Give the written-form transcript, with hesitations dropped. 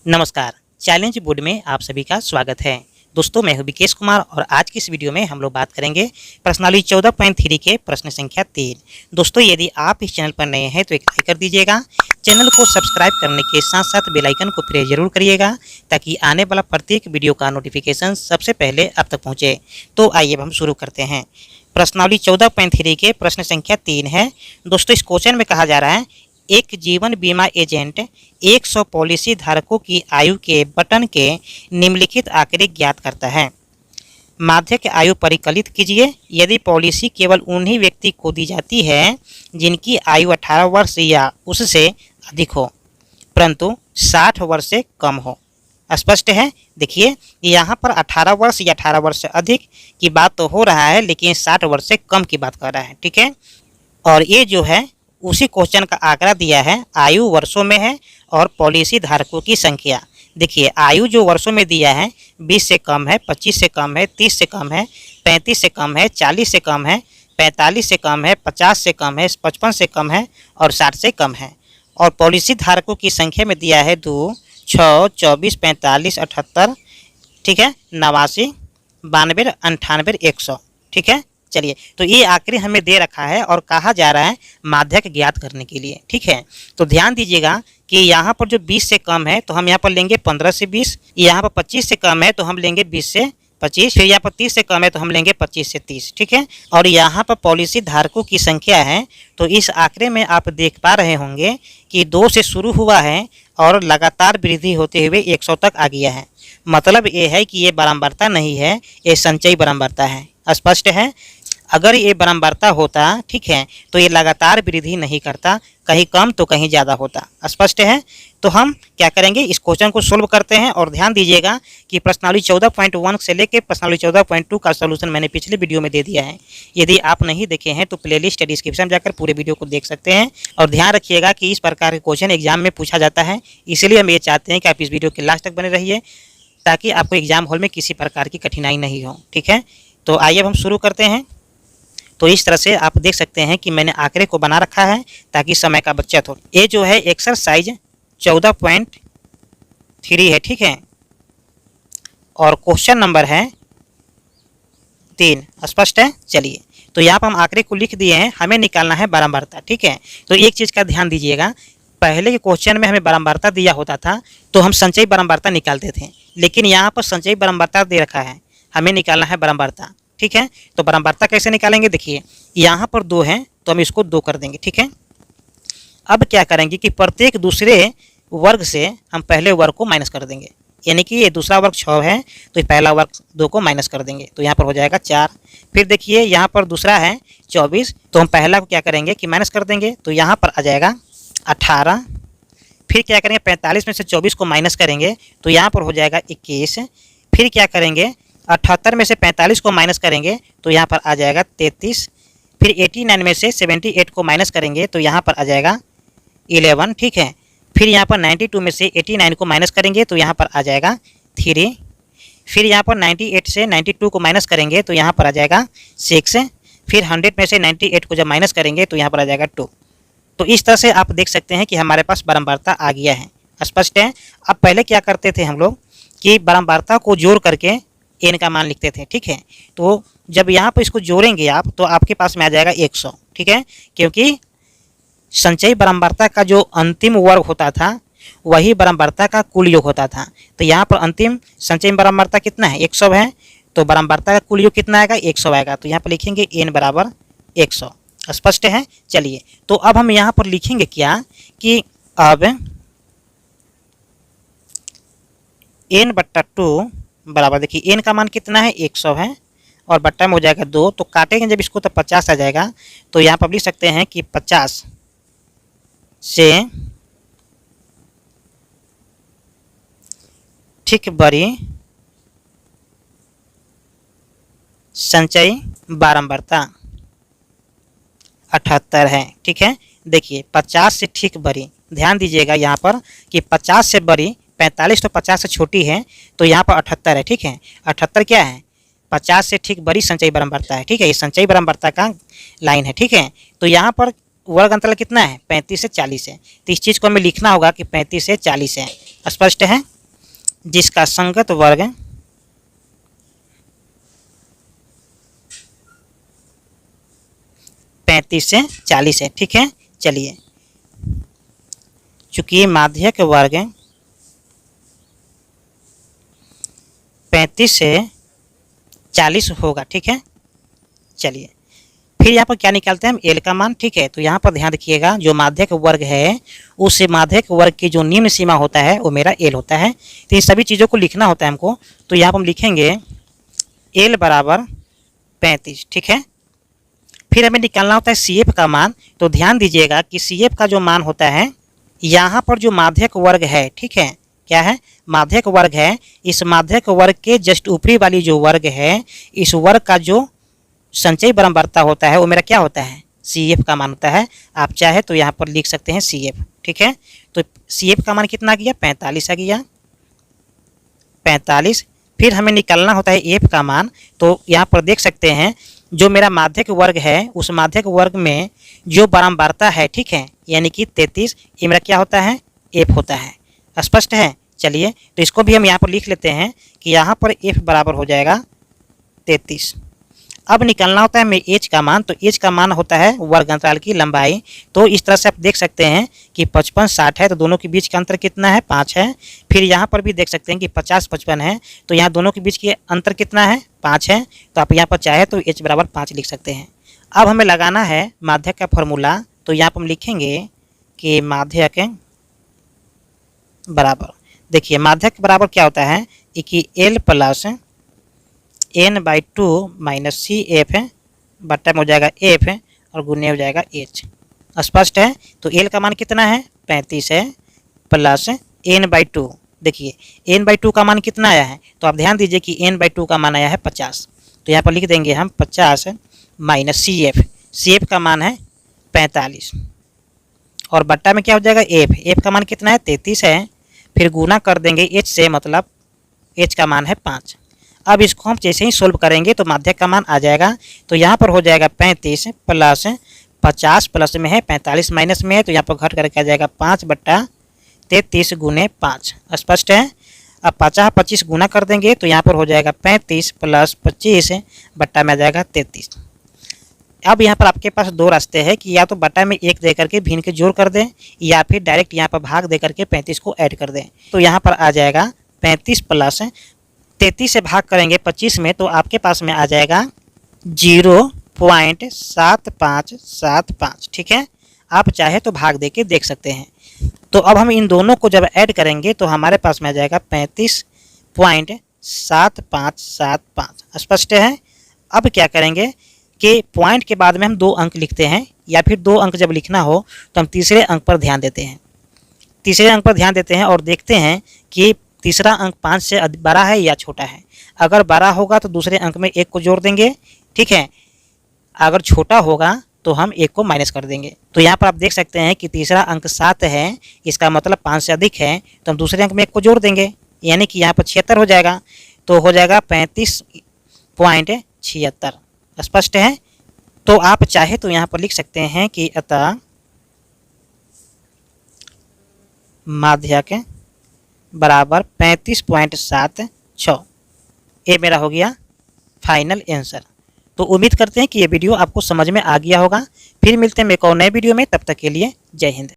नमस्कार। Challenge board में आप सभी का स्वागत है। दोस्तों, मैं हूं विकेश कुमार और आज की इस वीडियो में हम लोग बात करेंगे प्रश्नावली 14.3 के प्रश्न संख्या 3। दोस्तों, यदि आप इस चैनल पर नए हैं तो एक लाइक कर दीजिएगा। चैनल को सब्सक्राइब करने के साथ साथ बेल आइकन को प्रेस जरूर करिएगा ताकि आने वाला प्रत्येक वीडियो का नोटिफिकेशन सबसे पहले आप तक पहुँचे। तो आइए अब हम शुरू करते हैं। प्रश्नावली 14.3 के प्रश्न संख्या 3 है। दोस्तों, इस क्वेश्चन में कहा जा रहा है एक जीवन बीमा एजेंट 100 पॉलिसी धारकों की आयु के बटन के निम्नलिखित आंकड़े ज्ञात करता है। माध्यक आयु परिकलित कीजिए। यदि पॉलिसी केवल उन्हीं व्यक्ति को दी जाती है जिनकी आयु 18 वर्ष या उससे अधिक हो परंतु 60 वर्ष से कम हो। स्पष्ट है। देखिए, यहाँ पर 18 वर्ष या 18 वर्ष से अधिक की बात तो हो रहा है, लेकिन 60 वर्ष से कम की बात कर रहा है। ठीक है, और ये जो है उसी क्वेश्चन का आंकड़ा दिया है, आयु वर्षों में है और पॉलिसी धारकों की संख्या। देखिए, आयु जो वर्षों में दिया है 20 से कम है, 25 से कम है, 30 से कम है, 35 से कम है, 40 से कम है, 45 से कम है, 50 से कम है, 55 से कम है और 60 से कम है। और पॉलिसी धारकों की संख्या में दिया है 2, 6, 24, 45, 78, ठीक है, 89, 92, 98, 100। ठीक है, चलिए, तो ये आंकड़े हमें दे रखा है और कहा जा रहा है माध्यक ज्ञात करने के लिए। ठीक है, तो ध्यान दीजिएगा कि यहाँ पर जो 20 से कम है तो हम यहाँ पर लेंगे 15 से 20, यहाँ पर 25 से कम है तो हम लेंगे 20 से 25, फिर यहाँ पर 30 से कम है तो हम लेंगे 25 से 30। ठीक है, और यहाँ पर पॉलिसी धारकों की संख्या है, तो इस आंकड़े में आप देख पा रहे होंगे कि 2 से शुरू हुआ है और लगातार वृद्धि होते हुए 100 तक आ गया है। मतलब ये है कि ये बारंबारता नहीं है, ये संचयी बारंबारता है। स्पष्ट है। अगर ये बारंबारता होता, ठीक है, तो ये लगातार वृद्धि नहीं करता, कहीं कम तो कहीं ज़्यादा होता। स्पष्ट है। तो हम क्या करेंगे, इस क्वेश्चन को सोल्व करते हैं। और ध्यान दीजिएगा कि प्रश्नावली 14.1 से लेकर प्रश्नावली 14.2 का सॉल्यूशन मैंने पिछले वीडियो में दे दिया है। यदि आप नहीं देखे हैं तो प्लेलिस्ट डिस्क्रिप्शन में जाकर पूरे वीडियो को देख सकते हैं। और ध्यान रखिएगा कि इस प्रकार के क्वेश्चन एग्जाम में पूछा जाता है, इसलिए हम ये चाहते हैं कि आप इस वीडियो के लास्ट तक बने रहिए ताकि आपको एग्जाम हॉल में किसी प्रकार की कठिनाई नहीं हो। ठीक है, तो आइए अब हम शुरू करते हैं। तो इस तरह से आप देख सकते हैं कि मैंने आंकड़े को बना रखा है ताकि समय का बचत हो। ये जो है एक्सरसाइज 14.3 है। ठीक है, और क्वेश्चन नंबर है 3। स्पष्ट है। चलिए, तो यहाँ पर हम आंकड़े को लिख दिए हैं, हमें निकालना है बारंबारता। ठीक है, तो एक चीज़ का ध्यान दीजिएगा, पहले के क्वेश्चन में हमें बारंबारता दिया होता था तो हम संचयी बारंबारता निकालते थे, लेकिन यहाँ पर संचयी बारंबारता दे रखा है, हमें निकालना है बारंबारता। ठीक है, तो बारंबारता कैसे निकालेंगे, देखिए यहाँ पर 2 है तो हम इसको 2 कर देंगे। ठीक है, अब क्या करेंगे कि प्रत्येक दूसरे वर्ग से हम पहले वर्ग को माइनस कर देंगे, यानी कि ये दूसरा वर्ग 6 है तो ये पहला वर्ग 2 को माइनस कर देंगे, तो यहाँ पर हो जाएगा 4। फिर देखिए यहाँ पर दूसरा है 24, तो हम पहला को क्या करेंगे कि माइनस कर देंगे, तो यहाँ पर आ जाएगा 18। फिर क्या करेंगे, 45 में से 24 को माइनस करेंगे तो यहाँ पर हो जाएगा 21। फिर क्या करेंगे, 78 में से 45 को माइनस करेंगे तो यहाँ पर आ जाएगा 33। फिर 89 में से 78 को माइनस करेंगे तो यहाँ पर आ जाएगा 11। ठीक है, फिर यहाँ पर 92 में से 89 को माइनस करेंगे तो यहाँ पर आ जाएगा 3। फिर यहाँ पर 98 से 92 को माइनस करेंगे तो यहाँ पर आ जाएगा 6। फिर 100 में से 98 को जब माइनस करेंगे तो यहाँ पर आ जाएगा 2। तो इस तरह से आप देख सकते हैं कि हमारे पास बारंबारता आ गया है। स्पष्ट है। अब पहले क्या करते थे हम लोग कि बारंबारता को जोड़ करके n का मान लिखते थे। ठीक है, तो जब यहाँ पर इसको जोड़ेंगे आप तो आपके पास में आ जाएगा 100। ठीक है, क्योंकि संचयी बारंबारता का जो अंतिम वर्ग होता था वही बारंबारता का कुल योग होता था। तो यहाँ पर अंतिम संचयी बारंबारता कितना है, 100 है, तो बारंबारता का कुल योग कितना आएगा, 100 आएगा। तो यहाँ पर लिखेंगे n बराबर 100। स्पष्ट है। चलिए, तो अब हम यहाँ पर लिखेंगे क्या कि अब n/2 बराबर, देखिए n का मान कितना है, 100 है और बट्टा में हो जाएगा 2, तो काटेंगे जब इसको तो 50 आ जाएगा। तो यहाँ पर लिख सकते हैं कि 50 से ठीक बड़ी संचयी बारंबारता 78 है। ठीक है, देखिए 50 से ठीक बड़ी, ध्यान दीजिएगा यहाँ पर कि 50 से बड़ी 45 तो 50 से छोटी है, तो यहाँ पर 78 है। ठीक है, 78 क्या है, 50 से ठीक बड़ी संचयी बारंबारता है। ठीक है, ये संचयी बारंबारता का लाइन है। ठीक है, तो यहाँ पर वर्ग अंतराल कितना है, 35 से 40 है। तो इस चीज़ को हमें लिखना होगा कि 35 से 40 है। स्पष्ट है। जिसका संगत वर्ग 35 से 40 है। ठीक है, चलिए, चूंकि ये माध्यक वर्ग 35 से 40 होगा। ठीक है, चलिए, फिर यहाँ पर क्या निकालते हैं हम, एल का मान। ठीक है, तो यहाँ पर ध्यान रखिएगा, जो माध्यक वर्ग है उस माध्यक वर्ग की जो निम्न सीमा होता है वो मेरा एल होता है। तो इन सभी चीज़ों को लिखना होता है हमको। तो यहाँ पर हम लिखेंगे एल बराबर 35। ठीक है, फिर हमें निकालना होता है सी एफ का मान। तो ध्यान दीजिएगा कि सी एफ का जो मान होता है, यहाँ पर जो माध्यक वर्ग है, ठीक है, क्या है, माध्यक वर्ग है, इस माध्यक वर्ग के जस्ट ऊपरी वाली जो वर्ग है, इस वर्ग का जो संचयी बारंबारता होता है वो मेरा क्या होता है, सी एफ का मान होता है। आप चाहे तो यहाँ पर लिख सकते हैं सी एफ। ठीक है, तो सी एफ का मान कितना आ गया, 45 आ गया, 45। फिर हमें निकालना होता है एफ का मान। तो यहाँ पर देख सकते हैं जो मेरा माध्यक वर्ग है उस माध्यक वर्ग में जो बारंबारता है, ठीक है, यानी कि 33, ये मेरा क्या होता है, एफ होता है। स्पष्ट है। चलिए, तो इसको भी हम यहाँ पर लिख लेते हैं कि यहाँ पर एफ बराबर हो जाएगा 33। अब निकालना होता है हमें एच का मान। तो एच का मान होता है वर्ग अंतराल की लंबाई। तो इस तरह से आप देख सकते हैं कि 55 60 है, तो दोनों के बीच का अंतर कितना है, 5 है। फिर यहाँ पर भी देख सकते हैं कि 50 55 है, तो यहाँ दोनों के बीच के अंतर कितना है, 5 है। तो आप यहाँ पर चाहे तो एच बराबर 5 लिख सकते हैं। अब हमें लगाना है माध्यक का फॉर्मूला। तो यहाँ पर हम लिखेंगे कि माध्यक बराबर, देखिए माध्यक बराबर क्या होता है कि L plus n/2 minus C F है, बट्टा में हो जाएगा एफ है और गुने हो जाएगा एच। स्पष्ट है। तो एल का मान कितना है, 35 है, प्लस n/2। देखिए n/2 का मान कितना आया है, तो आप ध्यान दीजिए कि n/2 का मान आया है 50। तो यहाँ पर लिख देंगे हम 50 माइनस सी एफ का मान है 45 और बट्टा में क्या हो जाएगा एफ का मान कितना है, 33 है। फिर गुना कर देंगे एच से, मतलब एच का मान है 5। अब इसको हम जैसे ही सोल्व करेंगे तो माध्यक का मान आ जाएगा। तो यहाँ पर हो जाएगा 35 प्लस 50 प्लस में है 45 माइनस में है, तो यहाँ पर घट करके आ जाएगा 5/33 गुने 5। स्पष्ट है। अब 50 25 गुना कर देंगे तो यहाँ पर हो जाएगा 35 प्लस 25 बट्टा में आ जाएगा 33। अब यहाँ पर आपके पास दो रास्ते हैं कि या तो बट्टा में 1 दे करके भिन्न के जोड़ कर दें, या फिर डायरेक्ट यहाँ पर भाग दे करके 35 को ऐड कर दें। तो यहाँ पर आ जाएगा 35 प्लस 33 से भाग करेंगे 25 में, तो आपके पास में आ जाएगा 0.7575। ठीक है, आप चाहे तो भाग दे के देख सकते हैं। तो अब हम इन दोनों को जब ऐड करेंगे तो हमारे पास में आ जाएगा 35.7575। स्पष्ट है। अब क्या करेंगे कि पॉइंट के बाद में हम 2 अंक लिखते हैं, या फिर 2 अंक जब लिखना हो तो हम तीसरे अंक पर ध्यान देते हैं। तीसरे अंक पर ध्यान देते हैं और देखते हैं कि तीसरा अंक 5 से बड़ा है या छोटा है। अगर बड़ा होगा तो दूसरे अंक में 1 को जोड़ देंगे। ठीक है, अगर छोटा होगा तो हम 1 को माइनस कर देंगे। तो यहाँ पर आप देख सकते हैं कि तीसरा अंक 7 है, इसका मतलब 5 से अधिक है, तो हम दूसरे अंक में 1 को जोड़ देंगे, यानी कि यहाँ पर 76 हो जाएगा। तो हो जाएगा 35.76। स्पष्ट है। तो आप चाहे तो यहाँ पर लिख सकते हैं कि अतः माध्यक बराबर 35.76। ये मेरा हो गया फाइनल आंसर। तो उम्मीद करते हैं कि ये वीडियो आपको समझ में आ गया होगा। फिर मिलते हैं एक और नए वीडियो में, तब तक के लिए जय हिंद।